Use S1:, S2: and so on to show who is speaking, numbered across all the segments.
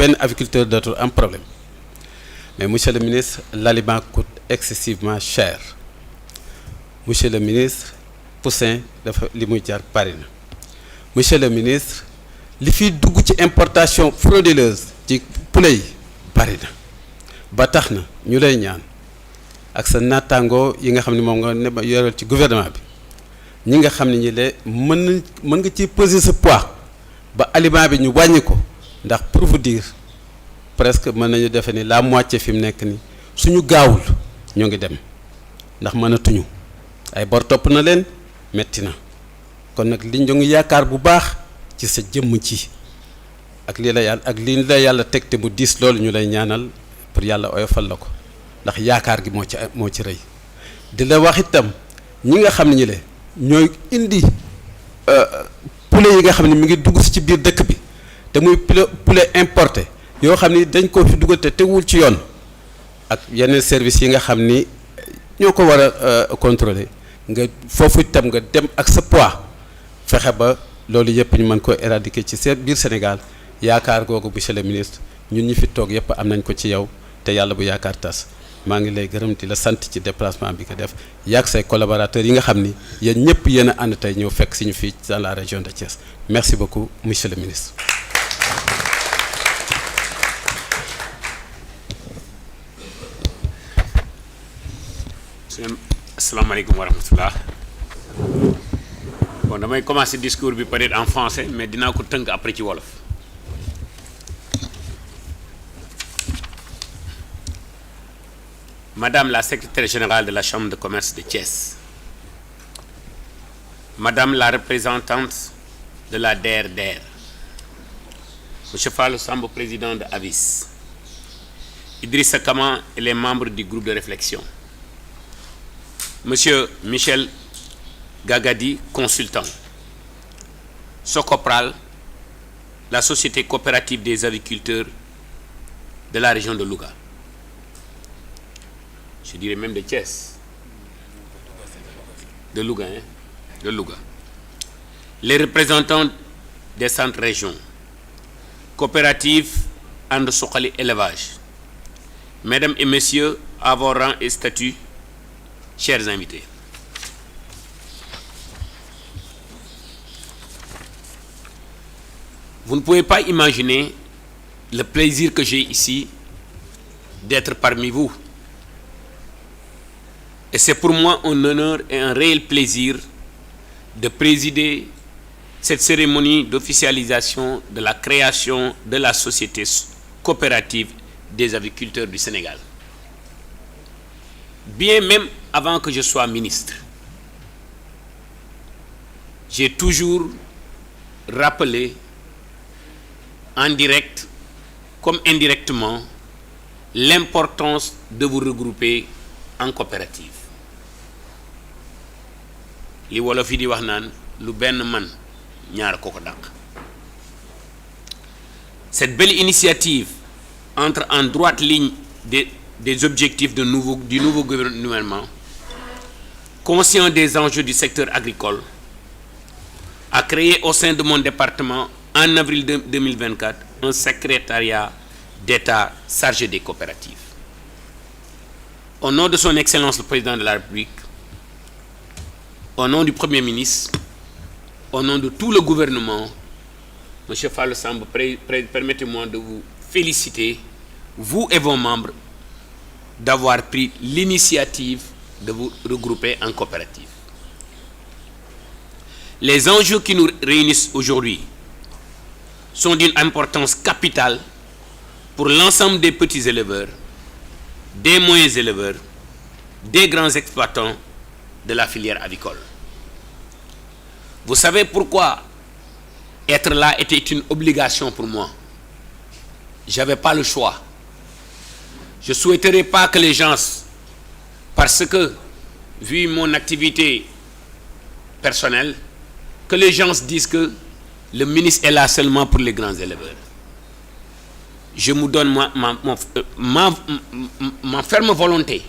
S1: benn aviculteur dootul am problème mais monsieur le ministre l'aliment coûte excessivement cher monsieur le ministre poussin dafa li muy jar bari na monsieur le ministre li fiy dugg ci importation frauduleuse ci poulet yi bari na ba tax na ñu lay ñaan ak sa naataangoo yi nga xam ne moom nga ne yoral ci gouvernement bi ñi nga xam ne ñi le mën nga ci peser ce poids ba aliment bi ñu wàññi ko ndax pour vous dire presque mën nañu defe ni la moitié fi mu nekk ni suñu gaawul ñoo ngi dem ndax mënatuñu ay bor topp na leen metti na kon nag liñ ñu ngi yaakaar bu baax ci sa jëmm ci ak lii la yàlla ak lii la yàlla teg te mu diis loolu ñu lay ñaanal pour yàlla oyofal la ko ndax yaakaar gi moo ci rëy di la wax itam ñi nga xam ne ñi le ñooy indi poulet yi nga xam ne mi ngi dugg si ci biir dëkk bi te muy poulet importé yoo xam ni dañ ko fi dugal te teguwul ci yoon ak yeneen service yi nga xam ni ñoo ko war a contrôler nga foofu itam nga dem ak sa poids fexe ba loolu yëpp ñu mën ko éradiquer ci seen biir Sénégal yaakaar googu monsieur le ministre ñun ñi fi toog yëpp am nañ ko ci yow te yàlla bu yaakaar tas maa ngi lay gërëm di la sant ci déplacement bi ko def yaag say collaborateurs yi nga xam ni yéen ñëpp yéen a ànd tey ñëw fekk si ñu fii dans la région de Thiès merci beaucoup monsieur le ministre.
S2: asalaamaaleykum wa rahmatullah bon damay commencer discours bi peut-être en français mais dinaa ko tënk après ci wolof. Madame la secrétaire générale de la Chambre de commerce de Thiès, Madame la représentante de la DER, Monsieur Fallou Samb, président de AVIS, Idrissa Kama et les membres du groupe de réflexion, Monsieur Michel Gagadi, consultant, Socopral, la société coopérative des agriculteurs de la région de Louga. Je dirais même de Thiès, de Louga, hein? De Louga. Les représentants des centres régions, coopératives And Suqali élevage, mesdames et messieurs, à vos rangs et statuts, chers invités. Vous ne pouvez pas imaginer le plaisir que j'ai ici d'être parmi vous. Et c'est pour moi un honneur et un réel plaisir de présider cette cérémonie d'officialisation de la création de la société coopérative des agriculteurs du Sénégal. Bien même avant que je sois ministre, j'ai toujours rappelé en direct comme indirectement l'importance de vous regrouper en coopérative. li wolof yi di wax naan lu benn man ñaar ko ko dàq. Cette belle initiative entre en droite ligne des objectifs du nouveau gouvernement, conscient des enjeux du secteur agricole, a créé au sein de mon département en avril 2024 un secrétariat d'État chargé des coopératives. Au nom de son Excellence le Président de la République, au nom du Premier ministre, au nom de tout le gouvernement, M. Fallou Samb, permettez-moi de vous féliciter, vous et vos membres, d'avoir pris l'initiative de vous regrouper en coopérative. Les enjeux qui nous réunissent aujourd'hui sont d'une importance capitale pour l'ensemble des petits éleveurs, des moyens éleveurs, des grands exploitants de la filière avicole. Vous savez pourquoi être là était une obligation pour moi? Je n'avais pas le choix. Je ne souhaiterais pas que les gens, parce que, vu mon activité personnelle, que les gens disent que le ministre est là seulement pour les grands éleveurs. Je me donne ma ferme volonté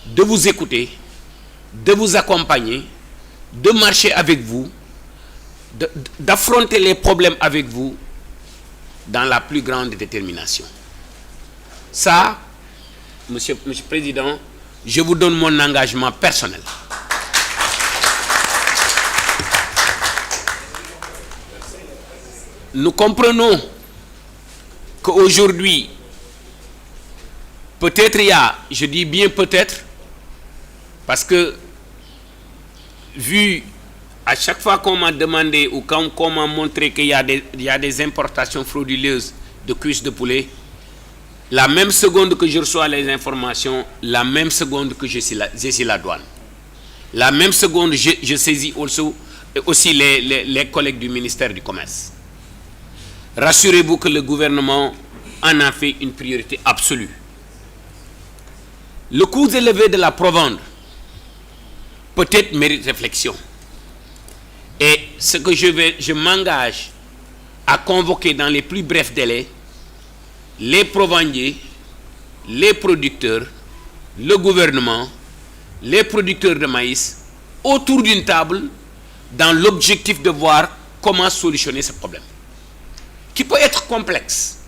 S2: de vous écouter, de vous accompagner, de marcher avec vous, d'affronter les problèmes avec vous dans la plus grande détermination. Ça, Monsieur le Président, je vous donne mon engagement personnel. Nous comprenons qu'aujourd'hui, peut-être il y a, je dis bien peut-être, parce que vu à chaque fois qu'on m'a demandé ou quand on m'a montré qu'il y a des importations frauduleuses de cuisses de poulet, la même seconde que je reçois les informations, la même seconde que je saisis la douane. La même seconde, je saisis aussi les collègues du ministère du Commerce. Rassurez-vous que le gouvernement en a fait une priorité absolue. Le coût élevé de la provende peut-être mérite réflexion. Et ce que je m'engage à convoquer dans les plus brefs délais les provendiers, les producteurs, le gouvernement, les producteurs de maïs autour d'une table dans l'objectif de voir comment solutionner ce problème, qui peut être complexe.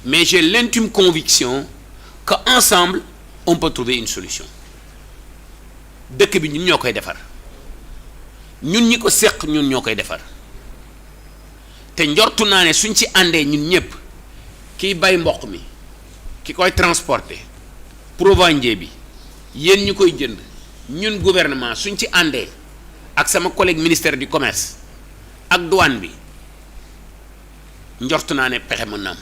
S2: Mais j'ai l'intime conviction qu'ensemble, on peut trouver une solution. Dëkk bi ñun ñoo koy defar ñun ñi ko seq ñun ñoo koy defar te njortu naa ne suñ ci àndee ñun ñëpp kiy bay mboq mi ki koy transporter provendier bi yéen ñu koy jënd ñun gouvernement suñ ci àndee ak sama collègue ministère du commerce ak douane bi njortu naa ne pexe mën na am.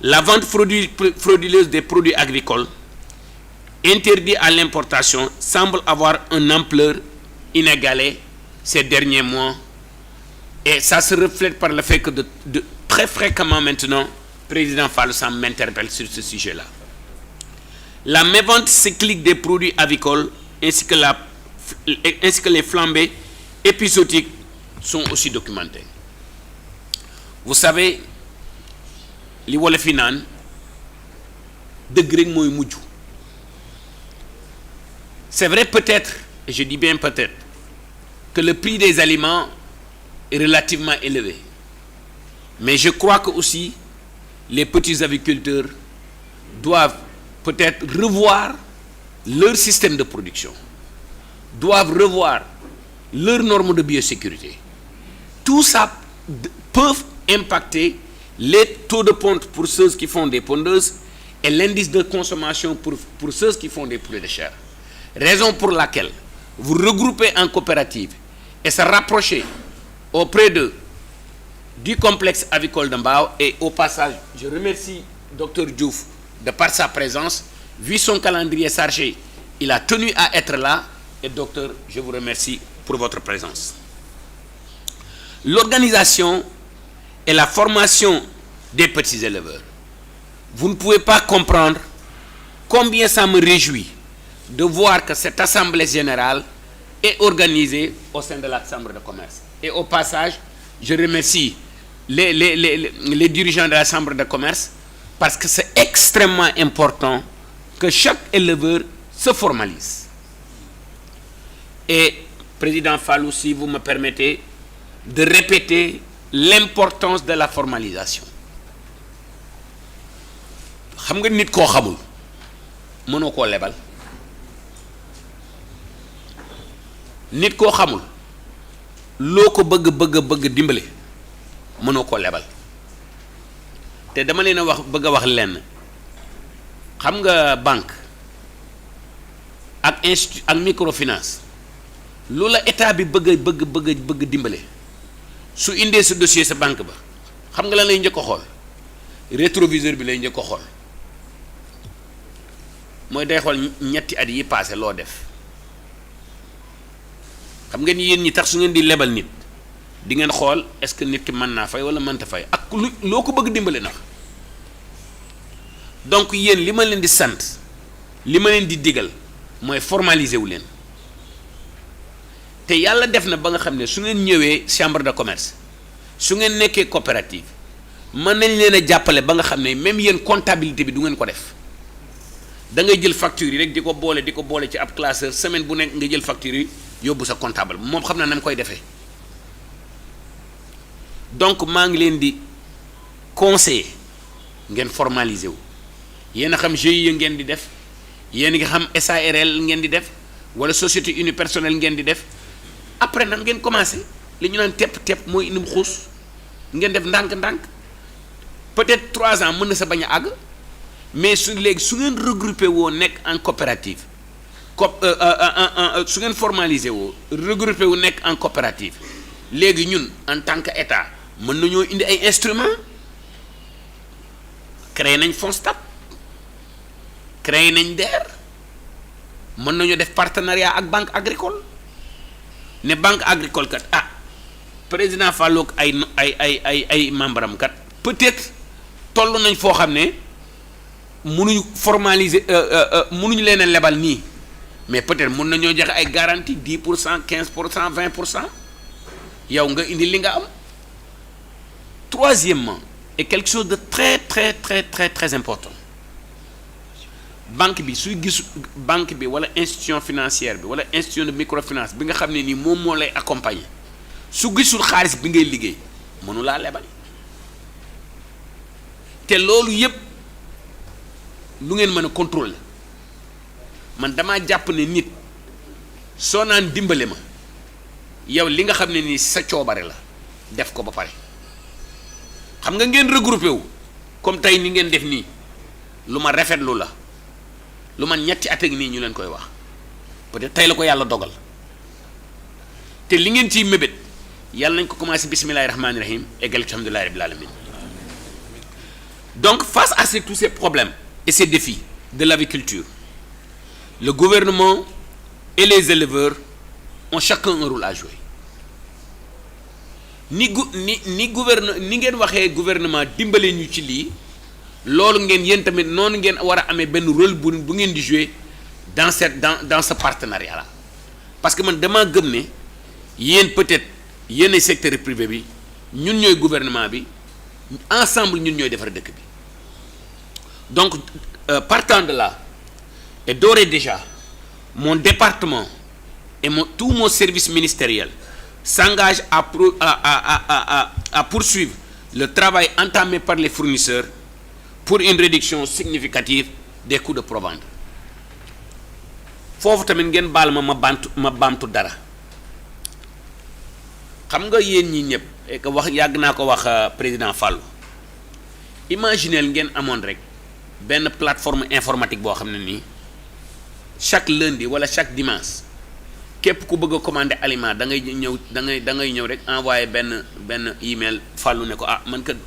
S2: La vente frauduleuse des produits agricoles interdits à l'importation semble avoir une ampleur inégalée ces derniers mois et ça se reflète par le fait que de très fréquemment maintenant, le président Fallou Sam m'interpelle sur ce sujet-là. La mévente cyclique des produits avicoles ainsi que les flambées épisodiques sont aussi documentées. Vous savez, li wolof yi naan dëgg rek mooy mujj. C'est vrai peut-être, et je dis bien peut-être, que le prix des aliments est relativement élevé. Mais je crois que aussi les petits aviculteurs doivent peut-être revoir leur système de production, doivent revoir leurs normes de biosécurité. Tout ça peut impacter les taux de ponte pour ceux qui font des pondeuses et l'indice de consommation pour ceux qui font des poulets de chair. Raison pour laquelle vous regroupez en coopérative et se rapprocher auprès du complexe avicole de Mbao. Et au passage, je remercie Dr Diouf de par sa présence. Vu son calendrier chargé, il a tenu à être là. Et docteur, je vous remercie pour votre présence. L'organisation et la formation des petits éleveurs. Vous ne pouvez pas comprendre combien ça me réjouit de voir que cette assemblée générale est organisée au sein de la Chambre de commerce. Et au passage, je remercie les dirigeants de la Chambre de commerce parce que c'est extrêmement important que chaque éleveur se formalise. Et, Président Fallou, si vous me permettez de répéter l'importance de la formalisation. Xam nga nit koo xamul mënoo koo lebal nit koo xamul loo ko bëgg dimbale mënoo koo lebal te dama leen a bëgg a wax lenn xam nga banque ak institut ak microfinance lu la état bi bëgg dimbale su indee sa dossier sa banque ba xam nga lan lay njëkk a xool rétroviseur bi lay njëkk a xool mooy day xool ñetti at yi passé loo def xam nga ni yéen ñi tax su ngeen di lebal nit di ngeen xool est-ce que nit ki mën naa fay wala mënta fay ak loo ko bëgg dimbale na donc yéen li ma leen di sant li ma leen di digal mooy formaliser wu leen te yàlla def na ba nga xam ne su ngeen ñëwee chambre de commerce su ngeen nekkee coopérative mën nañ leen a jàppale ba nga xam ne même yéen comptabilité bi du ngeen ko def da ngay jël facture yi rek di ko boole ci ab classeur semaine bu nekk nga jël facture yi yóbbu sa comptable moom xam na na mu koy defee donc maa ngi leen di conseiller ngeen formaliser wu yéen a xam GIE ngeen di def yéen nga xam SARL ngeen di def wala société unipersonnelle ngeen di def après nag ngeen commencé li ñu naan tepp mooy indum xuus ngeen def ndànk-ndànk peut-être 3 ans mën na sa bañ a àgg mais su léegi su ngeen regroupé woo nekk en coopérative su ngeen formalisé woo regroupé wu nekk en coopérative léegi ñun en tant que état mën nañoo indi ay instruments créé nañ FONSTAB créé nañ DER mën nañoo def partenariat ak banque agricole ne banque agricole kat président Fallou ak ay membre am kat peut-être toll nañ foo xam ne mënuñu formaliser mënuñu leen a lebal nii mais peut-être mën nañoo joxe ay garantie 10% 15% 20% yow nga indi li nga am. Troisièmement, et quelque chose de très important, banque bi suy gis banque bi wala institution financière bi wala institution de microfinance bi nga xam ne nii moom moo lay accompagner su gisul xaalis bi ngay liggéey mënu laa lebal te loolu yépp lu ngeen mën a contrôler man damaa jàpp ne nit soo naan dimbale ma yow li nga xam ne nii sa coobare la def ko ba pare xam nga ngeen regroupé wu comme tey ni ngeen def nii lu ma rafetlu la lu man ñetti at ak nii ñu leen koy wax peut-être tey la ko yàlla dogal te li ngeen ciy mébét yàlla nañ ko commencé bismillahi rahmaani rahim eggal ci alhamdulillahi rabbil alamin donc face à tous ces problèmes et ces défis de l'aviculture, le gouvernement et les éleveurs ont chacun un rôle à jouer. ni ngeen waxee gouvernement dimbale ñu ci lii loolu ngeen yéen tamit noonu ngeen war a amee benn rôle bu ngeen di jouer dans ce partenariat là parce que man damaa gëm ne yéen peut-être yéen secteur privé bi ñun ñooy gouvernement bi ensemble ñun ñooy defar dëkk bi donc partant de là et d'ores et déjà mon département et tout mon service ministériel s'engage à poursuivre le travail entamé par les fournisseurs pour une réduction significative des coûts de provente foofu tamit ngeen baal ma baamtu dara xam nga yéen ñi ñëpp et que wax yàgg naa ko wax président Fallou imaginez ngeen amoon rek benn plateforme informatique boo xam ne nii chaque lundi wala chaque dimanche képp ku bëgg a commander aliment da ngay ñëw rek envoyer benn email Fallou ne ko man kat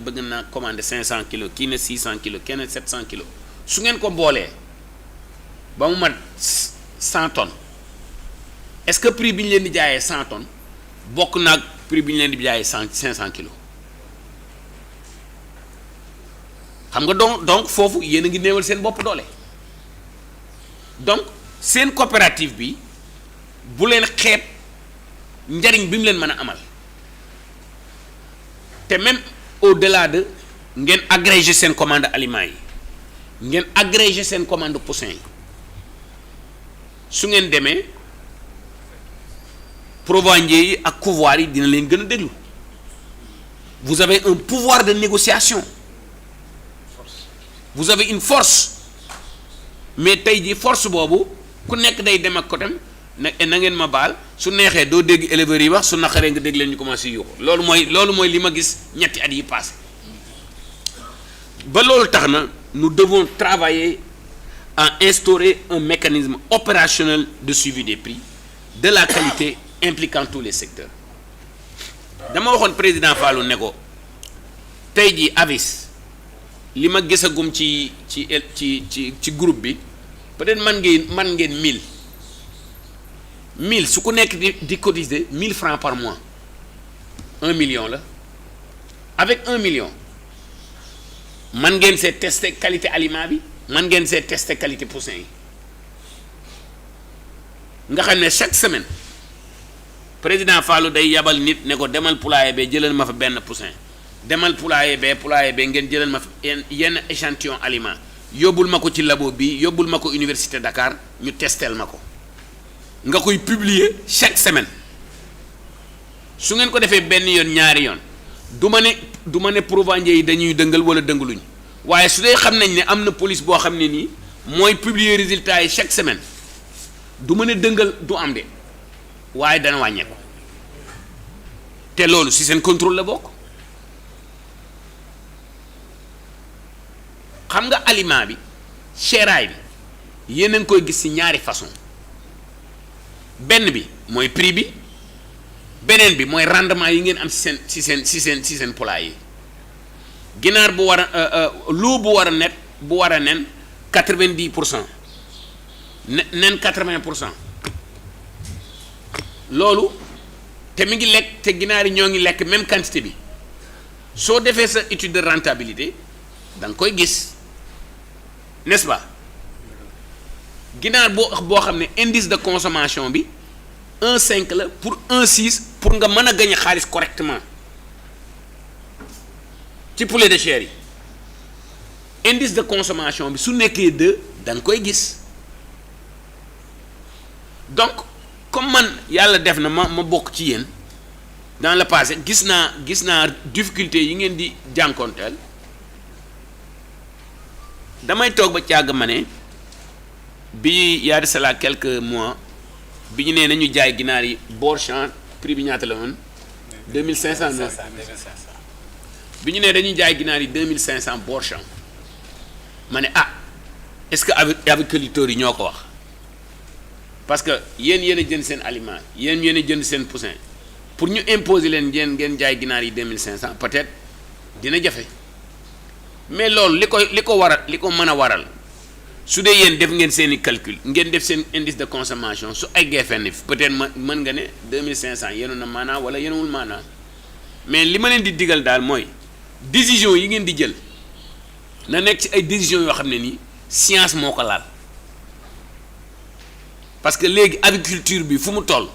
S2: bëgg naa commander 500 kilos kii ne 600 kilos kenn 700 kilos su ngeen ko boolee ba mu mat 100 tonnes est-ce que prix bi ñu leen di jaayee 100 tonnes bokk naag prix bi ñu leen di jaayee 500 kilos xam nga donc foofu yéen a ngi néewal seen bopp doole donc seen coopérative bi bu leen xeeb njariñ bi mu leen mën a amal te même au-delà de ngeen agréger seen commande aliments yi ngeen agréger seen commande poussin yi su ngeen demee provendiers yi ak couvoir yi dina leen gën a déglu vous avez un pouvoir de négociation vous avez une force mais tey jii force boobu ku nekk day dem ak côté na ngeen ma baal su neexee doo dégg éleveurs yi wax su naqaree nga dégg leen ñu commencé yuuxu loolu mooy li ma gis ñetti at yi passé ba loolu tax na nous devons travailler à instaurer un mécanisme opérationnel de suivi des prix de la qualité impliquant tous les secteurs dama waxoon président Fallou ne ko tey jii avis li ma gisagum ci groupe bi peut-être man ngeen 1000 su ko nekk di cotiser 1000 francs par mois 1 million la avec 1 million man ngeen see tester qualité aliment bi man ngeen see tester qualité poussin yi nga xam ne chaque semaine président Fallou day yabal nit ne ko demal poulailler ba jëlal ma fa benn poussin demal poulailler ba ngeen jëlal ma fa yenn échantillon aliment yóbbul ma ko ci labo bi yóbbul ma ko université Dakar ñu testeel ma ko nga koy publier chaque semaine su ngeen ko defee benn yoon ñaari yoon du ma ne provendiers yi dañuy dëngal wala dëngaluñ waaye su dee xam nañ ne am na police boo xam ne nii mooy publier résultats yi chaque semaine du ma ne dëngal du am de waaye dana wàññeeku te loolu ci seen contrôle la bokk. xam nga aliment bi seeraay bi yéen a ngi koy gis ci ñaari façon benn bi mooy prix bi beneen bi mooy rendement yi ngeen am ci seen poulailler yi ginaar bu war a loup bu war a net bu war a nen 90% nen 80% loolu te mi ngi lekk te ginaar yi ñoo ngi lekk même quantité bi soo defee sa étude de rentabilité da nga koy gis n'est-ce pas ginaar boo xam ne indice de consommation bi 1,5 la pour 1,6 pour nga mën a gagner xaalis correctement ci poulet de chair yi indice de consommation bi su nekkee 2 da nga koy gis donc comme man yàlla def na ma bokk ci yéen dans le passé gis naa difficulté yi ngeen di jànkoonteel damay toog ba càgg ma ne bi y a de cela quelques mois bi ñu nee nañu jaay ginaar yi bord champ prix bi ñaata la woon 2500 bi ñu nee dañuy jaay ginaar yi 2500 bord champ ma ne est-ce que aviculteurs yi ñoo ko wax parce que yéen a jënd seen aliment yéen a jënd seen poussin pour ñu imposer leen ngeen jaay ginaar yi 2500 peut-être dina jafe mais loolu li ko mën a waral su dee yéen def ngeen seeni calcul ngeen def seen indice de consommation su eggee fenn peut-être mën nga ne 2500 yenu na maanaa wala yenuwul maanaa mais li ma leen di digal daal mooy décision yi ngeen di jël na nekk ci ay décisions yoo xam ne nii science moo ko laal parce que léegi agriculture bi fu mu toll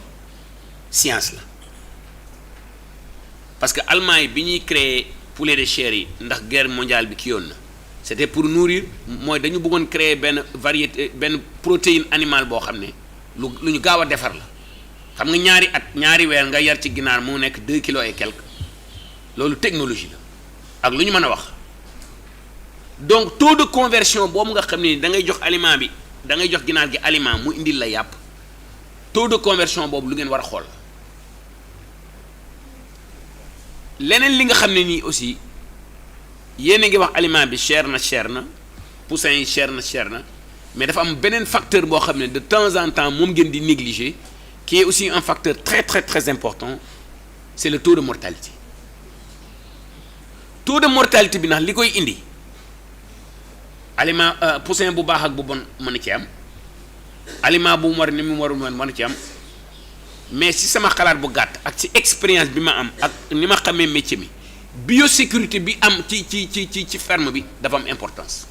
S2: science la parce que Allemagne yi bi ñuy créer poulet de chair yi ndax guerre mondiale bi ki yoon na c'était pour nourrir mooy dañu bëggoon créer benn variété benn protéine animale boo xam ne lu ñu gaaw a defar la xam nga ñaari weer nga yar ci ginaar mu nekk 2 kilos et quelque loolu technologie la ak lu ñu mën a wax donc taux de conversion boobu nga xam ne da ngay jox aliment bi da ngay jox ginaar gi aliment mu indil la yàpp taux de conversion boobu lu ngeen war a xool leneen li nga xam ne nii aussi yéen a ngi wax aliment bi cher na poussin yi cher na mais dafa am beneen facteur boo xam ne de temps en temps moom ngeen di négliger qui est aussi un facteur très très très important c'est le taux de mortalité bi ndax li koy indi aliment poussin bu baax ak bu bon mën a ci am aliment bu mu war ni mu warul mën a ci am mais si sama xalaat bu gàtt ak ci expérience bi ma am ak ni ma xamee métier mi biosécurité bi am ci ferme bi dafa am importance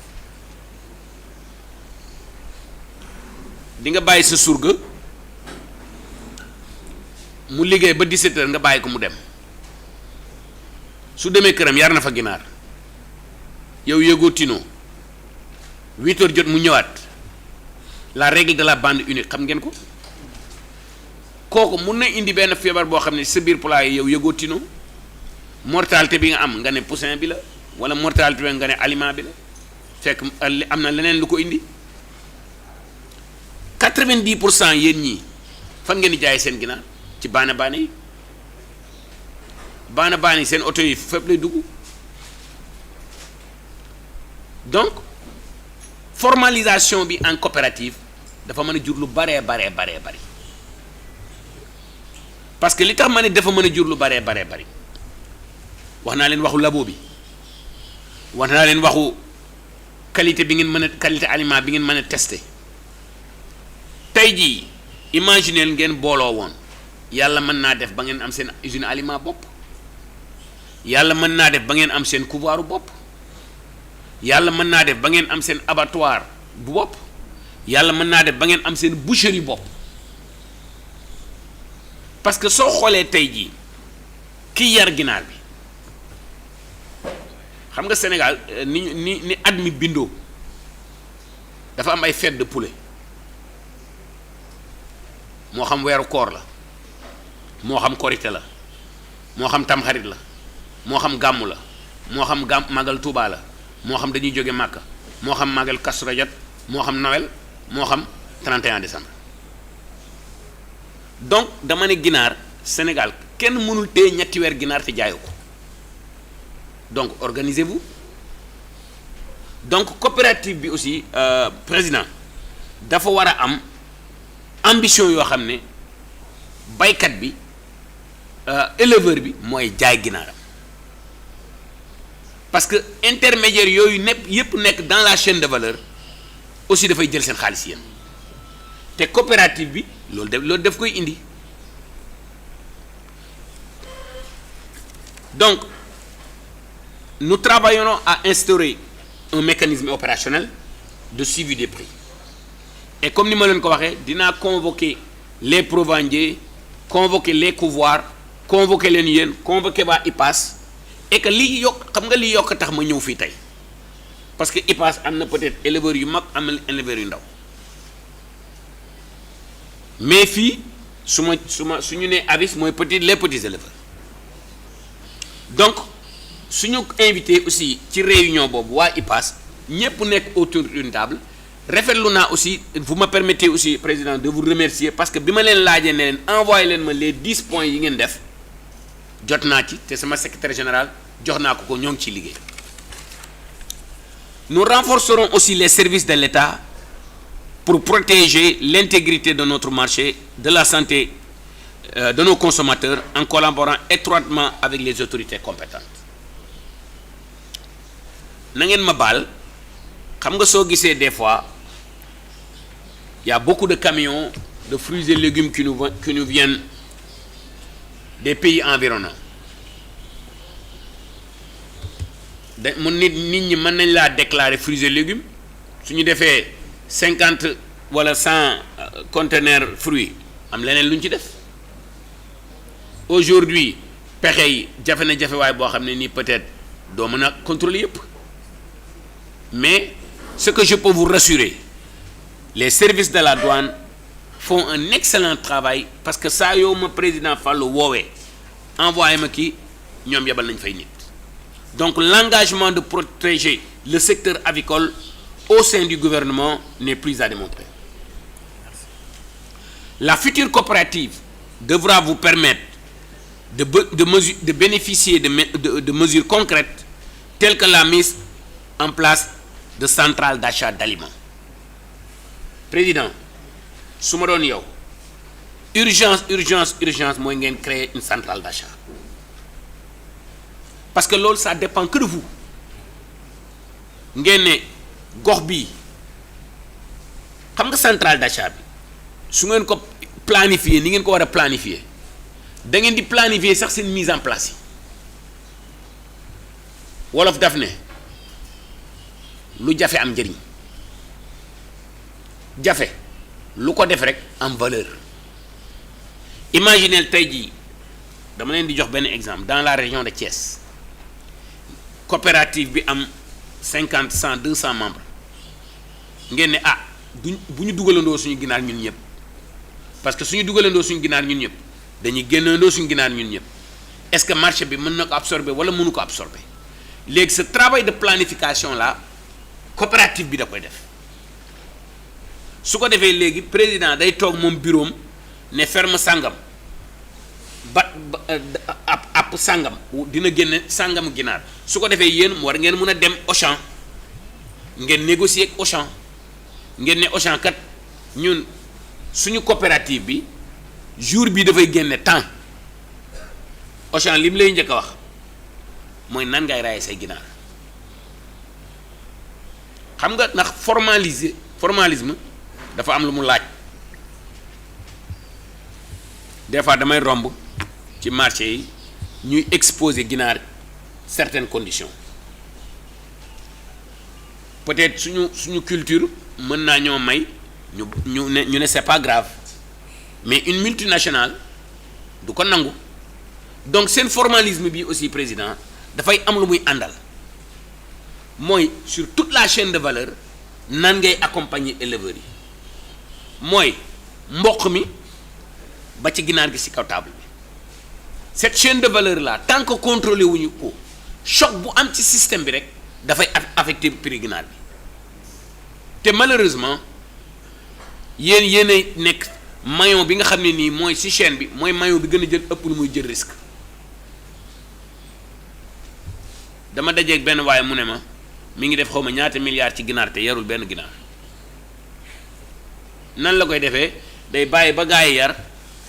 S2: di nga bàyyi sa surga mu liggéey ba 17 heures nga bàyyi ko mu dem su demee këram yar na fa ginaar yow yëgoo tinoo 8 heures jot mu ñëwaat la règle de la bande unique xam ngeen ko kooku mun na indi benn feebar boo xam ne sa biir poulailler yow yëgoo tinoo mortalité bi nga am nga ne poussin bi la wala mortalité bi nga ne aliment bi la fekk am na leneen lu ko indi 90% yéen ñii fan ngeen di jaay seen ginaar ci baana yi seen oto yi fépp lay dugg donc formalisation bi en coopérative dafa mën a jur lu baree bari parce que li tax ma ne dafa mën a jur lu baree bari wax naa leen waxu labo bi wax naa leen waxu qualité bi ngeen mën a qualité aliment bi ngeen mën a tester tey jii imagineel ngeen booloo woon yàlla mën naa def ba ngeen am seen usine aliment bopp yàlla mën naa def ba ngeen am seen couvoiru bopp yàlla mën naa def ba ngeen am seen abattoir bu bopp yàlla mën naa def ba ngeen am seen boucherie bopp parce que soo xoolee tey jii kiy yar ginaar bi xam nga Sénégal ni at mi bindoo dafa am ay fête de poulet moo xam weeru koor la moo xam korité la moo xam tamxarit la moo xam gàmmu la moo xam màggal Tuuba la moo xam dañuy jóge Màkka moo xam màggal Kazu Rajab moo xam Noël moo xam 31 décembre donc dama ne ginaar Sénégal kenn mënul téye ñetti weer ginaar te jaayu ko donc organisez-vous donc coopérative bi aussi président dafa war a am ambition yoo xam ne baykat bi éleveur bi mooy jaay ginaaram parce que intermédiaire yooyu yépp nekk dans la chaîne de valeur aussi dafay jël seen xaalis yéen te coopérative bi loolu daf koy indi donc nous travaillons à instaurer un mécanisme opérationnel de suivi des prix et comme ni ma leen ko waxee dinaa convoquer les provendiers convoquer les couvoirs convoquer leen yéen convoquer waa IPAS et que li yokk xam nga li yokk tax ma ñëw fii tey parce que IPAS am na peut-être éleveurs yu mag am na éleveurs yu ndaw mais fii su ñu nee avis mooy les petits éleveurs donc suñu invité aussi ci réunion boobu waa IPAS ñëpp nekk autour d'une table rafetlu naa aussi vous me permettez aussi président de vous remercier parce que bi ma leen laajee ne leen envoyé leen ma les 10 points yi ngeen def jot naa ci te sama secrétaire général jox naa ko ñoo ngi ciy liggéey. Nous renforcerons aussi les services de l'État pour protéger l'intégrité de notre marché, de la santé de nos consommateurs en collaborant étroitement avec les autorités compétentes. Na ngeen ma baal xam nga soo gisee des fois il y a beaucoup de camions de fruits et légumes qui nous viennent des pays environnants. Nit ñi mën nañ laa déclarer fruits et légumes su ñu defee 50 wala 100 conteneurs fruits am leneen lu ñu ci def aujourd'hui pexe yi jafe na jafewaay boo xam ne nii peut-être doo mën a contrôler yëpp mais ce que je peux vous rassurer les services de la douane font un excellent travail parce que saa yow ma président Fallou woowee envoyé ma kii ñoom yebal nañ fay nit. Donc l'engagement de protéger le secteur avicole au sein du gouvernement n'est plus à démontrer. La future coopérative devra vous permettre de bénéficier de mesures concrètes telles que la mise en place de centrales d'achat d'aliments. Président, su ma doon yow urgence mooy ngeen créer une centrale d'achat. Parce que loolu ça dépend que de vous ngeen ne gox bii xam nga centrale d'achat bi su ngeen ko planifier ni ngeen ko war a planifier da ngeen di planifier sax seen mise en place yi wolof daf ne lu jafe am njëriñ jafe lu ko def rek am valeur. Imaginez tey jii dama leen di jox benn exemple dans la région de Thiès. Coopérative bi am 50 100 200 membres ngeen ne bu ñu dugalandoo suñu ginaar ñun ñëpp parce que suñu dugalandoo suñu ginaar ñun ñëpp dañuy génnandoo suñu ginaar ñun ñëpp est-ce que marché bi mën na ko absorber wala mënu ko absorber léegi ce travail de planification là coopérative bi da koy def su ko defee léegi président day toog moom bureau ne ferme sàngam app sàngam dina génne sàngam ginaar su ko defee yéen war ngeen mën a dem Auchan ngeen négocier ak Auchan ngeen ne Auchan kat ñun suñu coopérative bi jour bi dafay génne temps Auchan li mu lay njëkk a wax mooy nan ngay raaye say ginaar xam nga ndax formalisme dafa am lu mu laaj des fois damay romb ci marché yi ñuy exposer ginaar certaines conditions peut-être suñu culture mën naa ñoo may ñu ne c'est pas grave mais une multinationale du ko nangu donc seen formalisme bi aussi président dafay am lu muy àndal mooy sur toute la chaîne de valeur nan ngay accompagner éleveurs yi mooy mboq mi ba ci ginaar gi ci kaw table bi cette chaîne de valeur là tant que contrôlé wuñu ko choc bu am ci système bi rek dafay affecté prix ginaar bi te malheureusement yéen a nekk maillon bi nga xam ne nii mooy ci chaîne bi mooy maillon bi gën a jël ëpp lu muy jël risque dama dajeeg benn waaye mu ne ma mi ngi def xaw ma ñaata milliards ci ginaar te yarul benn ginaar nan la koy defee day bàyyi ba gaa yi yar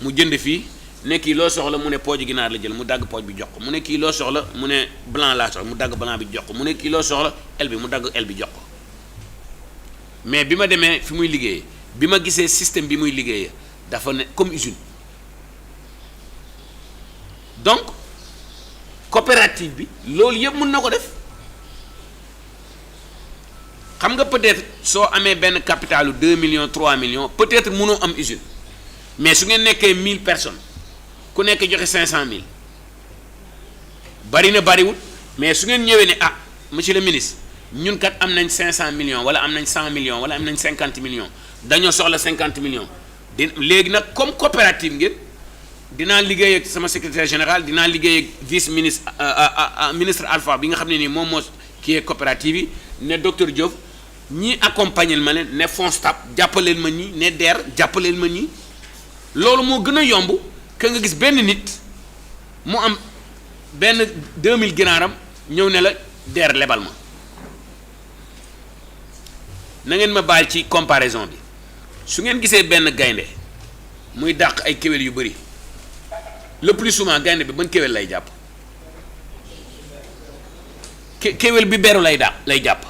S2: mu jënd fii ne kii loo soxla mu ne pooju ginaar la jël mu dagg pooj bi jox ko mu ne kii loo soxla mu ne blanc laa soxla mu dagg blanc bi jox ko mu ne kii loo soxla aile bi mu dagg aile bi jox ko mais bi ma demee fi muy liggéeyee bi ma gisee système bi muy liggéeyee dafa ne comme usine donc coopérative bi loolu yëpp mën na ko def xam nga peut-être soo amee benn capitalu 2 millions 3 millions peut-être mënoo am usine mais su ngeen nekkee 1000 personnes ku nekk joxe 500000 bari na bariwul mais su ngeen ñëwee ne ah monsieur le ministre ñun kat am nañ 500 millions wala am nañ 100 millions wala am nañ 50 millions dañoo soxla 50 millions léegi nag comme coopérative ngeen dinaa liggéey ak sama secrétaire général dinaa liggéey ak vice ministre ministre Alpha bi nga xam ne nii moom moo kii coopérative yi ne docteur Diop ñii accompagner ma leen ne FONSTAB jàppaleel ma ñii ne DER jàppaleel ma ñii loolu moo gën a yomb que nga gis benn nit mu am benn 2000 ginaaram ñëw ne la DER lebal ma na ngeen ma baal ci comparaison bi su ngeen gisee benn gaynde muy dàq ay kéwél yu bëri le plus souvent gaynde bi ban kéwél lay jàpp kéwél bi beru lay jàpp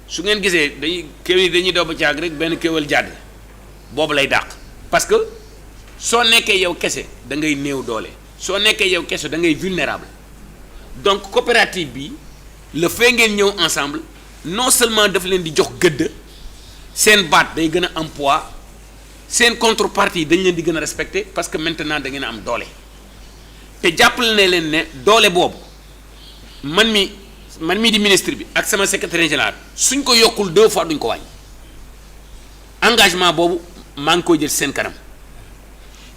S2: su ngeen gisee kéwél yi dañuy daw ba caag rek benn kéwél jàdd boobu lay dàq parce que soo nekkee yow kese da ngay néew doole soo nekkee yow kese da ngay vulnérable donc coopérative bi le fait ngeen ñëw ensemble non seulement daf leen di jox gëdd seen baat day gën a am poids seen contrepartie dañ leen di gën a respecter parce que maintenant da ngeen a am doole te jàppale ne leen ne doole boobu man mi di ministre bi ak sama secrétaire général suñ ko yokkul 2 fois duñ ko wàññi engagement boobu maa ngi koy jël seen kanam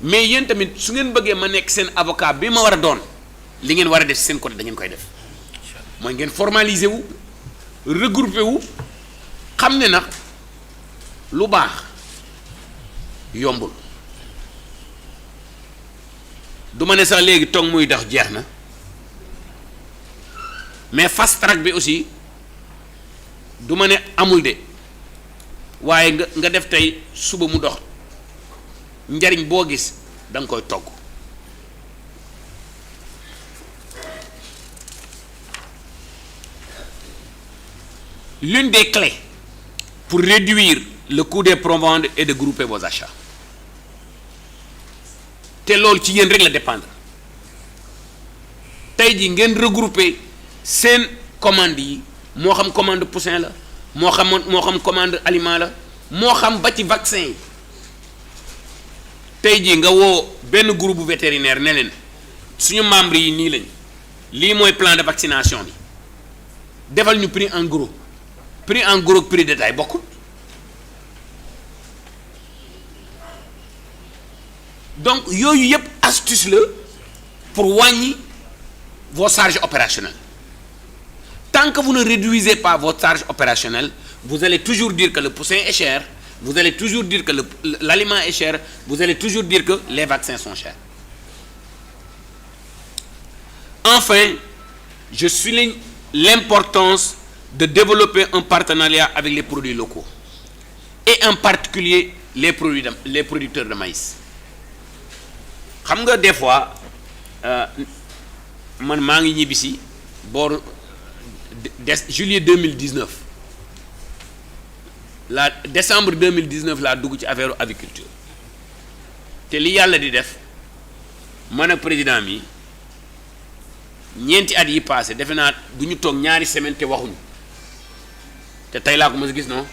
S2: mais yéen tamit su ngeen bëggee ma nekk seen avocat bi ma war a doon li ngeen war a def seen côté da ngeen koy def mooy ngeen formaliser wu regrouper wu xam ne nag lu baax yombul du ma ne sax léegi toog muy dox jeex na mais fast track bi aussi du ma ne amul de waaye nga def tey suba mu dox njariñ boo gis da nga koy togg l'une des clés pour réduire le coût des proventes est de grouper vos achats te loolu ci yéen rek la dépendre tey ji ngeen regrouper seen commande yi moo xam commande poussin la moo xam commande aliment la moo xam ba ci vaccin yi tey jii nga woo benn groupe vétérinaire ne leen suñu membres yi nii lañ lii mooy plan de vaccination bi defal ñu prix en gros prix détail bokkul donc yooyu yëpp astuce la pour wàññi vos charges opérationnelles tant que vous ne réduisez pas vos charges opérationnelles vous allez toujours dire que le poussin est cher vous allez toujours dire que l'aliment est cher vous allez toujours dire que les vaccins sont chers enfin je souligne l'importance de développer un partenariat avec les produits locaux et en particulier les producteurs de maïs xam nga des fois man maa ngi ñibbisi booru juillet 2019 décembre 2019 laa dugg ci affaire aviculture te li yàlla di def man ak président mi ñeenti at yi passé defe naa du ñu toog ñaari semaine te waxuñu te tey laa ko mos a gis non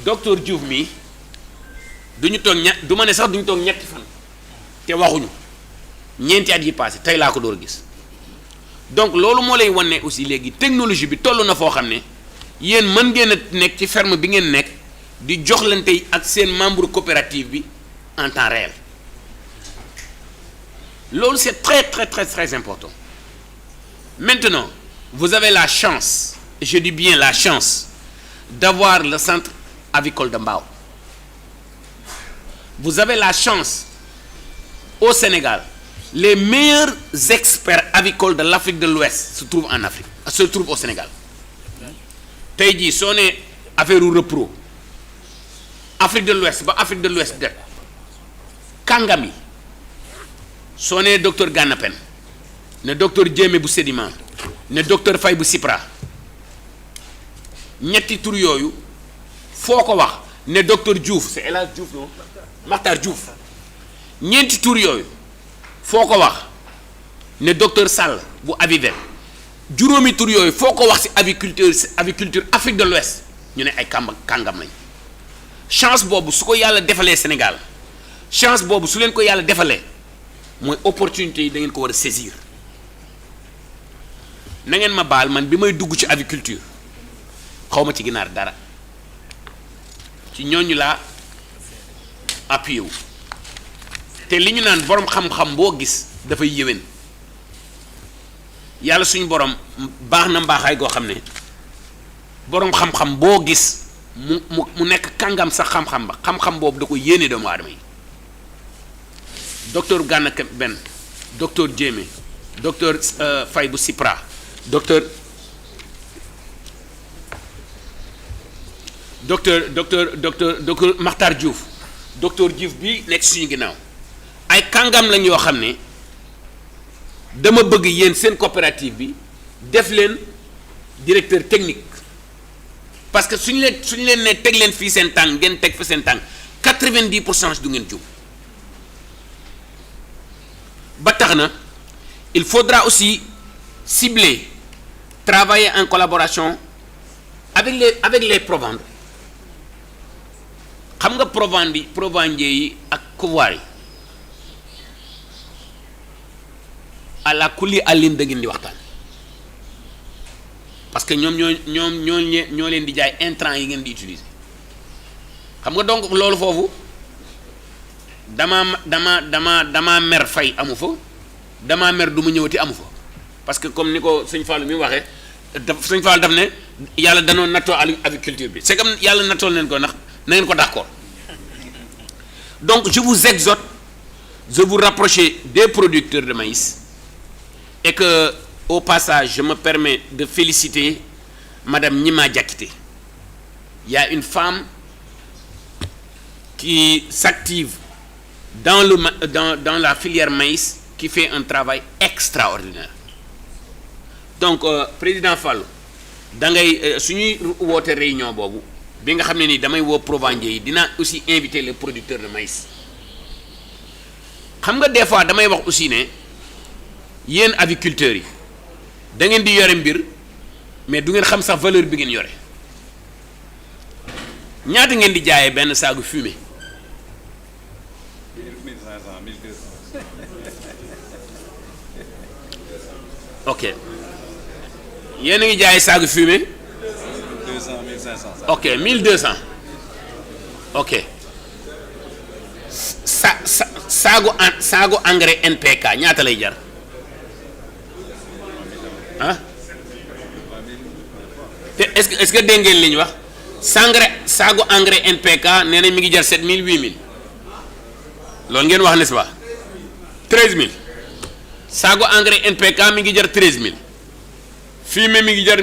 S2: docteur Diouf mi du ñu toog du ma ne sax du ñu toog ñetti fan te waxuñu ñeenti at yi passé tey laa ko door a gis donc loolu moo lay wan ne aussi léegi technologie bi toll na foo xam ne yéen mën ngeen a nekk ci ferme bi ngeen nekk di joxlante ak seen membre coopérative bi en temps réel loolu c'est très très très très important. Maintenant vous avez la chance, je dis bien la chance, d'avoir le centre avicole de Mbao. Vous avez la chance au Sénégal, les meilleurs experts avicoles de l'Afrique de l'Ouest se trouvent en Afrique, se trouvent au Sénégal. tey jii soo nee affaire repro Afrique de l'Ouest ba Afrique de l'Ouest det kàngam yi soo nee docteur Gana Pen ne docteur Diémé bu Sédiment ne docteur Faye bu Cipra ñetti tur yooyu foo ko wax ne docteur Diouf c'est El Hadj Diouf non Makhtar Diouf ñeenti tur yooyu foo ko wax ne docteur Sall bu Avivel juróomi tur yooyu foo ko wax ci aviculture Afrique de l'Ouest ñu ne ay kàngam lañ chance boobu su ko yàlla defalee Sénégal chance boobu su leen ko yàlla defalee mooy opportunité yi da ngeen ko war a saisir. na ngeen ma baal man bi may dugg ci aviculture xaw ma ci ginaar dara ci ñooñu laa appuyé wu te li ñu naan borom xam-xam boo gis dafay yéwén yàlla suñu borom baax na mbaaxaay goo xam ne borom xam-xam boo gis mu nekk kàngam sax xam-xam ba xam-xam boobu da ko yéene doomu aadama yi docteur Gana Ben docteur Diémé docteur Faye bu Cipra docteur Makhtar Diouf docteur Diouf bi nekk suñu ginnaaw ay kàngam lañ yoo xam ne dama bëgg yéen seen coopérative bi def leen directeur technique parce que suñu leen ne teg leen fii seen tànk ngeen teg fa seen tànk 90% du ngeen jub ba tax na il faudra aussi cibler travailler en collaboration avec les provendeurs xam nga provendier yi ak couvoir yi àla kulli àllin da ngeen di waxtaan parce que ñoo leen di jaay intrants yi ngeen di utiliser xam nga donc loolu foofu dama mer fay amu fa dama mer du mu ñëwati amu fa parce que comme ni ko sëñ Fallou mi waxee sëñ Fallou daf ne yàlla danoo nattoo aviculture bi c'est comme yàlla nattool leen ko ndax na ngeen ko d'accord donc je vous exhorte de vous rapprocher des producteurs de maïs et que au passage je me permets de féliciter Madame Nima Diakité. Il y a une femme qui s'active dans la filière maïs qui fait un travail extraordinaire. Donc président Fallou da ngay suñuy woote réunion boobu bi nga xam ne ni damay woo provendiers yi dinaa aussi inviter les producteurs de maïs xam nga des fois damay wax aussi ne yéen aviculteurs yi da ngeen di yore mbir mais du ngeen xam sax valeur bi ngeen yore ñaata ngeen di jaayee benn saagu fumé
S3: 1500 1200.
S2: ok yéen a ngi jaayee saagu fumé
S3: 200 1500.
S2: ok 1200 ok saagu engrais NPK ñaata lay jar ah te est-ce que dégg ngeen li ñu wax saagu engrais NPK nee na mi ngi jar 7000 8000 loolu ngeen wax n'est-ce pas 13000 saagu engrais NPK mi ngi jar 13000 fumier mi ngi jar.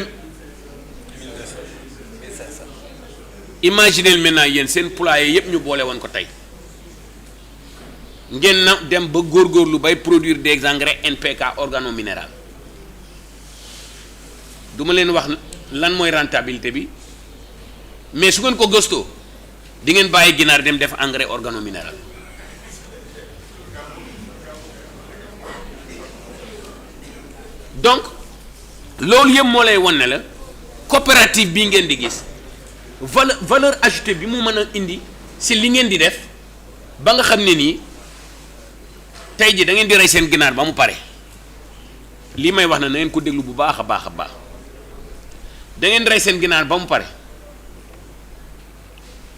S2: imaginez maintenant yéen seen poulailler yépp ñu boole woon ko tey ngeen na dem ba góorgóorlu bay produire des engrais NPK organominéral du ma leen wax lan mooy rentabilité bi mais su ngeen ko gëstoo di ngeen bàyyi ginaar dem def engrais organominéral donc loolu yëpp moo lay wan ne la coopérative bii ngeen di gis valeur ajoutée bi mu mën a indi si li ngeen di def ba nga xam ne nii tey ji da ngeen di rey seen ginaar ba mu pare lii may wax na ngeen ko déglu bu baax a baax a baax da ngeen rey seen ginaar ba mu pare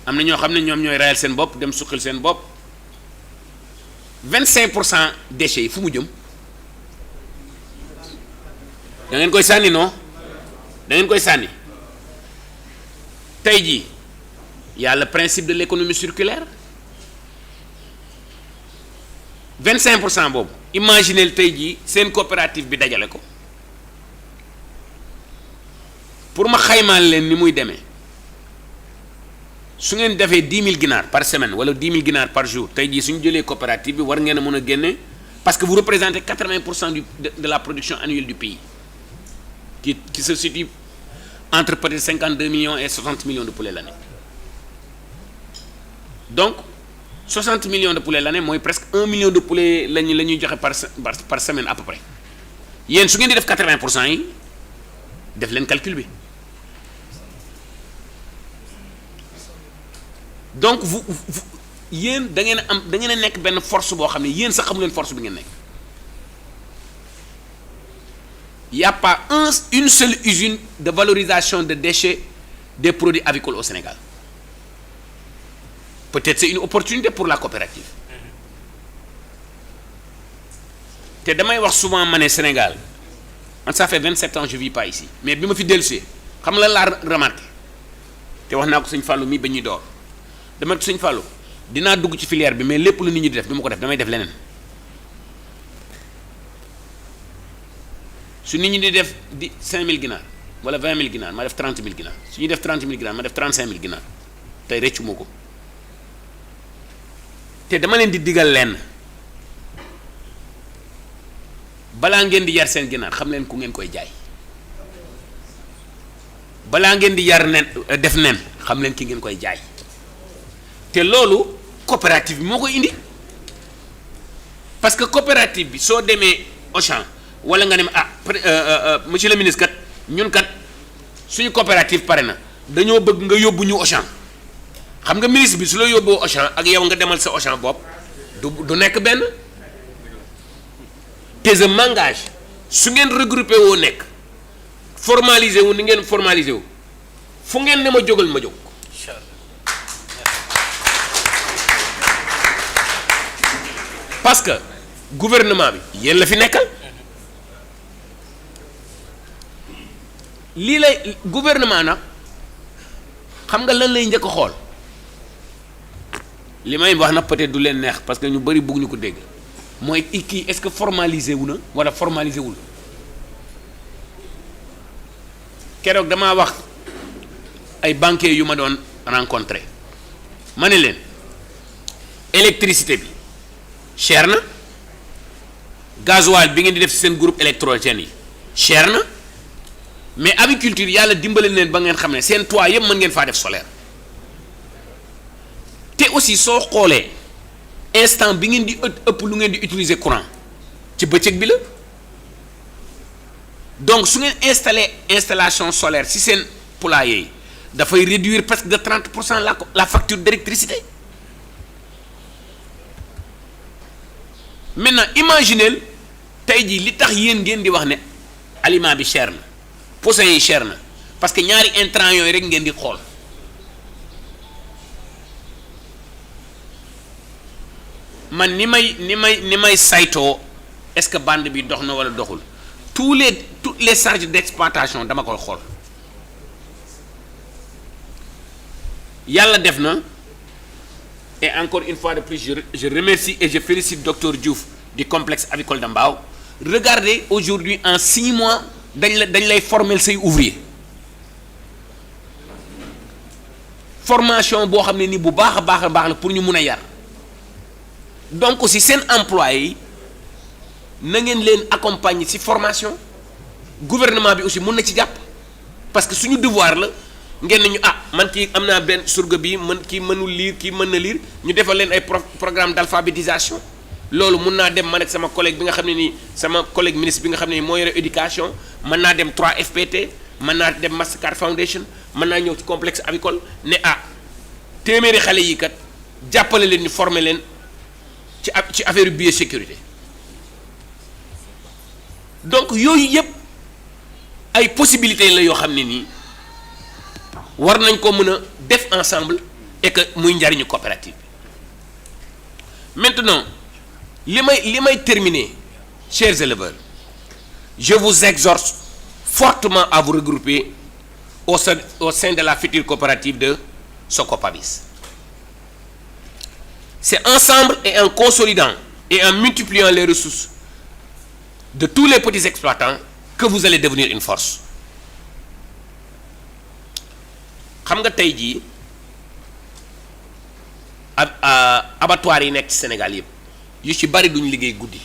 S2: am na ñoo xam ne ñoom ñooy reyal seen bopp dem suqil seen bopp 25% déchets yi fu mu jëm da ngeen koy sànni non da ngeen koy sànni tey jii y a le principe de l'économie circulaire 25% boobu imaginez tey jii seen coopérative bi dajale ko pour ma xaymaal leen ni muy demee su ngeen defee 10 000 ginaar par semaine wala 10 000 ginaar par jour tey jii suñu jëlee coopérative bi war ngeen a mën a génne parce que vous représentez 80% de la production annuelle du pays qui se situe entre peut-être 52 millions et 60 millions de poulets l'année donc 60 millions de poulets l'année mooy presque 1 million de poulets la ñuy joxe par semaine à peu près yéen su ngeen di def 80% yi def leen calcul bi donc vous yéen da ngeen a nekk benn force boo xam ne yéen sax xamu leen force bi ngeen nekk y a pas une seule usine de valorisation de déchets des produits avicoles au Sénégal peut-être c'est une opportunité pour la coopérative te damay wax souvent ma ne Sénégal man ça fait 27 ans je vis pas ici mais bi ma fi dellusee xam la laa remarqué te wax naa ko Sëñ Fallou mi ba ñuy door dama ko Sëñ Fallou dinaa dugg ci filière bi mais lépp lu nit ñi di def du ma ko def damay def leneen su nit ñi di def di 5000 ginaar wala 20 000 ginaar ma def 30 000 ginaar su ñuy def 30 000 ginaar ma def 35 000 ginaar tey rëccu ma ko te dama leen di digal lenn balaa ngeen di yar seen ginaar xam leen ku ngeen koy jaay balaa ngeen di yar nen def nen xam leen ki ngeen koy jaay te loolu coopérative bi moo koy indi parce que coopérative bi soo demee Auchan wala nga ne monsieur le ministre kat ñun kat suñu coopérative pare na dañoo bëgg nga yóbbu ñu Auchan xam nga ministre bi su la yóbboo Auchan ak yow nga demal sa Auchan bopp du nekk benn te je m'engage su ngeen regroupé woo nekk formalisé wu ni ngeen formalisé wu fu ngeen ne ma jógal ma jóg parce que gouvernement bi yéen la fi nekkal lii lay gouvernement nag xam nga lan lay njëkk a xool li may wax nag peut-être du leen neex parce que ñu bari bëgg ñu ko dégg mooy kii est-ce que formalisé wu na wala formalisé wul keroog damaa wax ay banquiers yu ma doon rencontré ma ne leen électricité bi cher na gasoil bi ngeen di def ci seen groupe électrogène yi cher na mais aviculture yàlla dimbale leen ba ngeen xam ne seen toit yëpp mën ngeen faa def solaire te aussi soo xoolee instant bi ngeen di ëpp lu ngeen di utiliser courant ci bëccëg bi la donc su ngeen installation solaire ci seen poulailler yi dafay réduire presque de 30% la facture d'électricité maintenant imaginez tey jii li tax yéen ngeen di wax ne aliment bi cher na poussin yi cher na parce que ñaari intrants yooyu rek ngeen di xool man ni may saytoo est-ce que bande bi dox na wala doxul toutes les charges d'exploitation dama koy xool yàlla def na et encore une fois de plus je remercie et je félicite docteur Diouf du complexe avicole de Mbao regardez aujourd'hui en 6 mois dañ lay former say ouvrier formation boo xam ne ni bu baax a baax la pour ñu mun a yar donc aussi seen employé yi na ngeen leen accompagner ci formation gouvernement bi aussi mun na ci jàpp parce que suñu devoir la ngeen ne ñu man kii am naa benn surga bi kii mënul lire kii mën na lire ñu defal leen ay programme d'alphabétisation loolu mun naa dem man ak sama collègue bi nga xam ne nii sama collègue ministre bi nga xam ne nii moo yore éducation mën naa dem 3FPT mën naa dem Mastercard Foundation mën naa ñëw ci complexe avicole ne téeméeri xale yi kat jàppale leen ñu former leen ci affaire biosécurité donc yooyu yëpp ay possibilités la yoo xam ne nii war nañ ko mën a def ensemble et que muy njariñu coopérative bi maintenant li may terminer chers éleveurs je vous exhorte fortement à vous regrouper au sein de la future coopérative de Socopabis. C'est ensemble et en consolidant et en multipliant les ressources de tous les petits exploitants que vous allez devenir une force. xam nga tey jii abattoir yi nekk ci Sénégal yëpp yu ci bari duñ liggéey guddi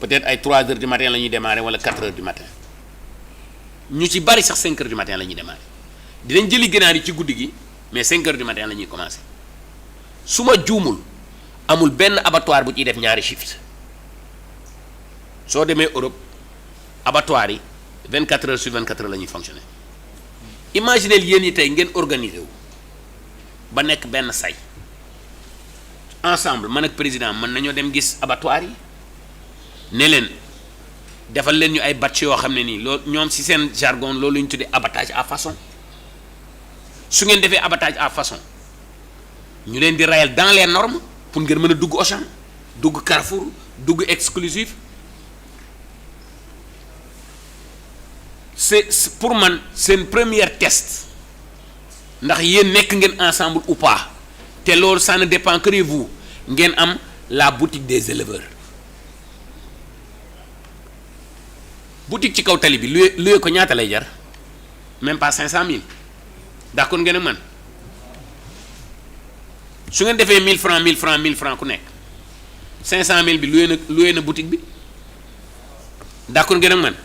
S2: peut-être ay 3 heures du matin la ñuy démarrer wala 4 heures du matin ñu ci bari sax 5 heures du matin la ñuy démarrer dinañ jëli ginaar yi ci guddi gi mais 5 heures du matin la ñuy commencer su ma juumul amul benn abattoir bu ciy def ñaari shift soo demee Europe abattoir yi 24 heures sur 24 heures la ñuy fonctionner. Imaginez yéen yi tey ngeen organiser wu ba nekk benn say ensemble man ak président mën nañoo dem gis abattoir yi ne leen defal leen ñu ay batch yoo xam ne nii loolu ñoom ci seen jargon loolu ñu tuddee abattage à façon su ngeen defee abattage à façon ñu leen di rayal dans les normes pour ngeen mën a dugg Auchan dugg Carrefour dugg exclusif c'est pour man seen première test ndax yéen nekk ngeen ensemble ou pas te loolu ça ne dépend que de vous ngeen am la boutique des éleveurs boutique ci kaw tali bi luye ko ñaata lay jar même pas 500000 d'accord ngeen ak man su ngeen defee 1000 francs 1000 francs 1000 francs ku nekk 500000 bi luye na boutique bi d'accord ngeen ak man.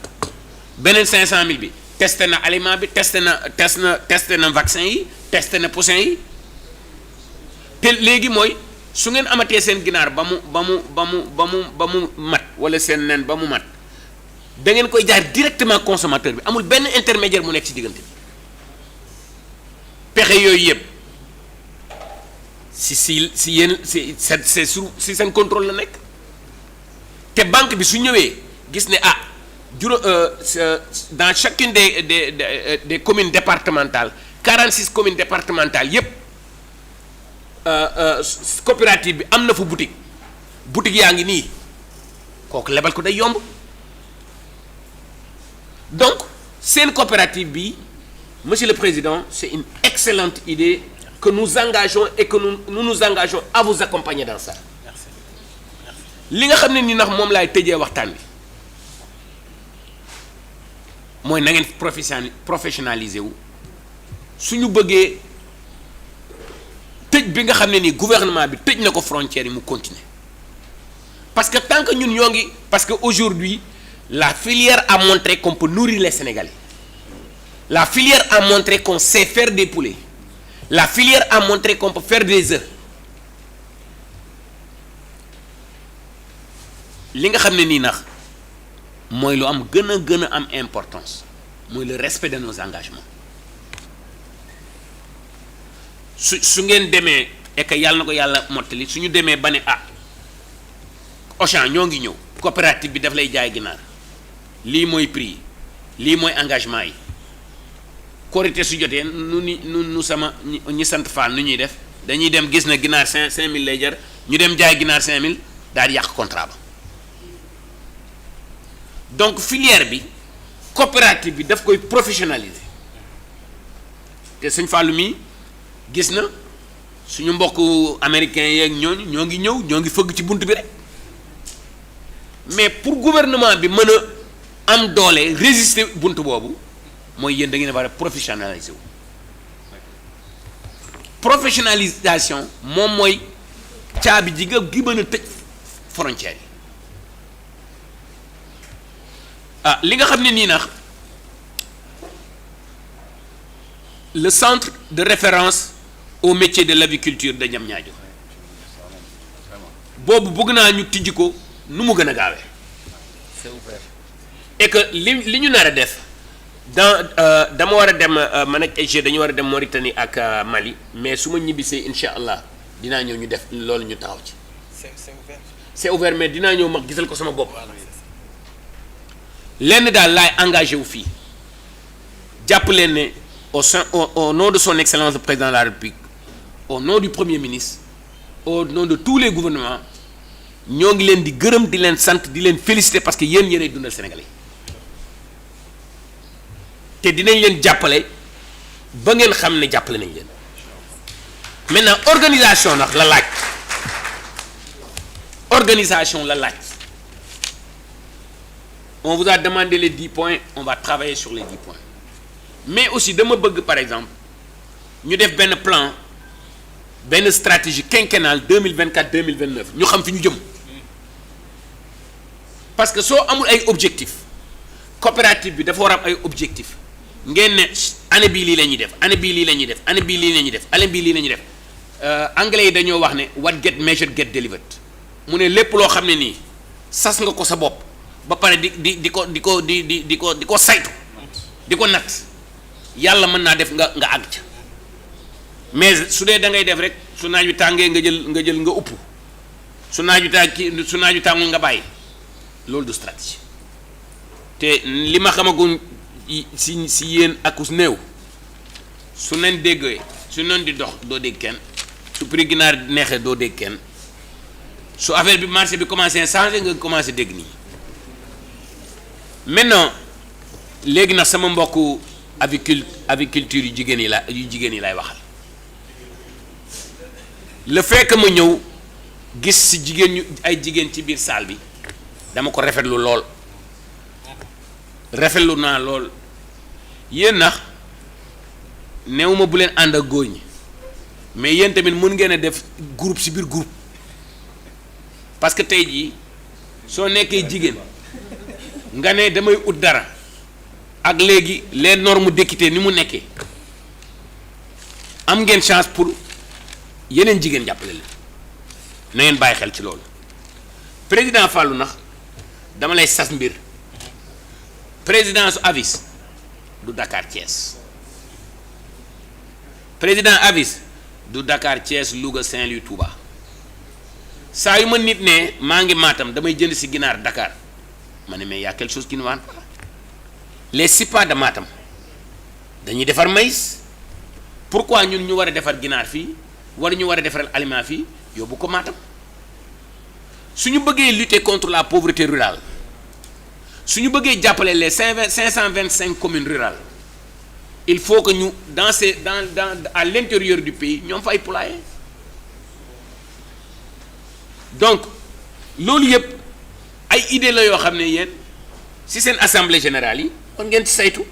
S2: beneen 500000 bi testé na aliment bi testé na vaccin yi testé na poussin yi te léegi mooy su ngeen amatee seen ginaar ba mu mat wala seen nen ba mu mat da ngeen koy jaar directement consommateur bi amul benn intermédiaire mu nekk ci diggante pexe yooyu yëpp si yéen c'est sur si seen contrôle la nekk te banque bi su ñëwee gis ne dans chacune des communes départementales 46 communes départementales yépp coopérative bi am na fa boutique yaa ngi nii kooku lebal ko day yomb donc seen coopérative bi monsieur le président c'est une excellente idée que nous engageons et que nous engageons à vous accompagner dans ça. li nga xam ne ni ndax moom laay tëjee waxtaan bi mooy na ngeen professionnaliser wu suñu bëggee tëj bi nga xam ne nii gouvernement bi tëj na ko frontières yi mu continuer parce que tant que ñun ñoo ngi parce que aujourd'hui la filière a montré qu'on peut nourrir les Sénégalais la filière a montré qu'on sait faire des poulets la filière a montré qu'on peut faire des œufs li nga xam ne nii nax mooy lu am gën a am importance mooy le respect de nos engagements su ngeen demee et que yàlla na ko yàlla mottali su ñu demee ba ne Auchan ñoo ngi ñëw coopérative bi daf lay jaay ginaar lii mooy prix lii mooy engagement yi Korité su jotee nu sama ñi sant Fall nu ñuy def dañuy dem gis na ginaar 5000 lay jar ñu dem jaay ginaar 5000 daal di yàq contrat ba. Donc filière bi coopérative bi daf koy professionnaliser te sëñ Fallou mi gis na suñu mbokk américains yeeg ñoo ngi fëgg ci bunt bi rek mais pour gouvernement bi mën a am doole résister bunt boobu mooy yéen da ngeen war a professionnaliser wu professionnalisation moom mooy caabi ji nga gi mën a tëj frontière yi li nga xam ne nii nag le centre de référence au métier de l'aviculture de Diamniadio boobu bëgg naa ñu tijji ko nu mu gën a gaawee c'est ouvert et que li ñu nar a def dama war a dem man ak EG dañu war a dem Mauritanie ak Mali mais su ma ñibbisee incha allah dinaa ñëw ñu def loolu ñu taxaw ci c'est ouvert mais dinaa ñëw mag gisal ko sama bopp lenn daal laay engagé wu fii jàpp leen ne au nom de son excellence le président de la République au nom du premier ministre au nom de tous les gouvernements ñoo ngi leen di gërëm di leen sant di leen féliciter parce que yéen yéenay dundal Sénégalais te dinañ leen jàppale ba ngeen xam ne jàppale nañ leen maintenant organisation nag la laaj organisation la laaj on vous a demandé les 10 points on va travailler sur les 10 points mais aussi dama bëgg par exemple ñu def benn plan benn stratégie quinquennale 2024-2029 ñu xam fi ñu jëm parce que soo amul ay objectifs coopérative bi dafa war a am ay objectifs ngeen ne année bii lii la ñuy def année bii lii la ñuy def année bii lii la ñuy def année bii lii la ñuy def anglais yi dañoo wax ne what get measured get delivered mu ne lépp loo xam ne nii sas nga ko sa bopp ba pare di ko saytu di ko natt yàlla mën naa def nga àgg ca mais su dee da ngay def rek su naaj wi tàngee nga jël nga upp su naaj wi tàngul nga bàyyi loolu du stratégie te li ma xamagum si yéen akus néew su neen déggee su neen di dox doo dégg kenn su prix ginaar neexee doo dégg kenn su affaire bi marché bi commencé changer nga commencé dégg nii maintenant léegi nag sama mbokku aviculture yu jigéen yi lay waxal le fait que ma ñëw gis si jigéen ñu ay jigéen ci biir salle bi dama ko rafetlu lool rafetlu naa lool yéen nax néew ma bu leen ànd ak góor ñi mais yéen tamit mën ngeen a def groupe si biir groupe parce que tey jii soo nekkee jigéen nga ne damay ut dara ak léegi les normes d'équité ni mu nekkee am ngeen chance pour yeneen jigéen jàppale leen na ngeen bàyyi xel ci loolu président Fallou nax dama lay sas mbir présidence avis du Dakar Thiès président avis du Dakar Thiès Louga Saint-Louis Touba saa yu ma nit ne maa ngi Matam damay jënd si ginaar Dakar ma ne mais y a quelque chose qui ne va pas les SIPA de Matam dañuy defar maïs pourquoi ñun ñu war a defar ginaar fii war ñu war a defaral aliment fii yóbbu ko Matam su ñu bëggee lutter contre la pauvreté rurale su ñu bëggee jàppale les 525 communes rurales il faut que ñu dans à l'intérieur du pays ñoom fa ay poulailler donc loolu yëpp ay idée la yoo xam ne yéen si seen assemblée générale yi kon ngeen ci saytu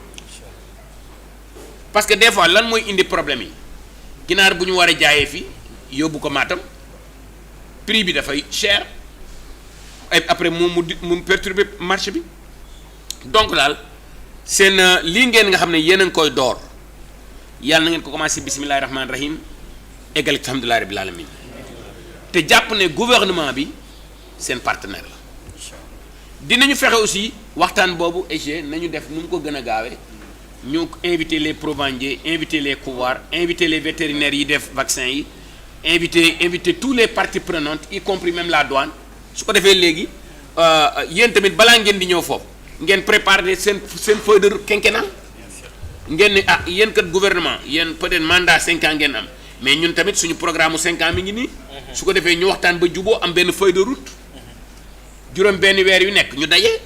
S2: parce que des fois lan mooy indi problème yi ginaar bu ñu war a jaayee fii yóbbu ko Matam prix bi dafay cher après mu perturber marché bi donc daal seen lii ngeen nga xam ne yéen a ngi koy door yàlla na ngeen ko commencé bisimilahi rahmaani rahim eggal ci alhamdulilahi rabbil alamin te jàpp ne gouvernement bi seen partenaire la dinañu fexe aussi waxtaan boobu EG nañu def nu mu ko gën a gaawee ñu inviter les provendiers inviter les couvoirs inviter les vétérinaires yi def vaccin yi inviter tous les parties prenantes y compris même la douane su ko defee léegi yéen tamit balaa ngeen di ñëw foofu ngeen préparer seen feuille de route quinquennale ngeen ne ah yéen kat gouvernement yéen peut-être mandat 5 ans ngeen am mais ñun tamit suñu programme 5 ans mi ngi nii su ko defee ñu waxtaan ba juboo am benn feuille de route juróom benn weer yu nekk ñu daje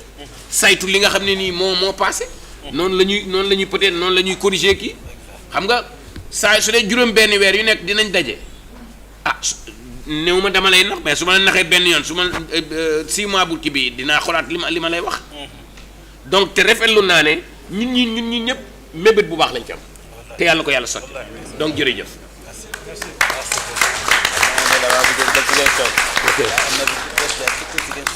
S2: saytu li nga xam ne nii moo passé noonu la ñuy peut-être noonu la ñuy corriger kii xam nga saa su dee juróom benn weer yu nekk dinañ daje ah néew ma dama lay nax mais su ma la naxee benn yoon su ma 6 mois bu kii bi dinaa xoolaat li ma lay wax donc te rafetlu naa ne ñun ñi ñëpp mébét bu baax lañ ci am te yàlla ko yàlla sotti donc jërëjëf.
S4: Merci.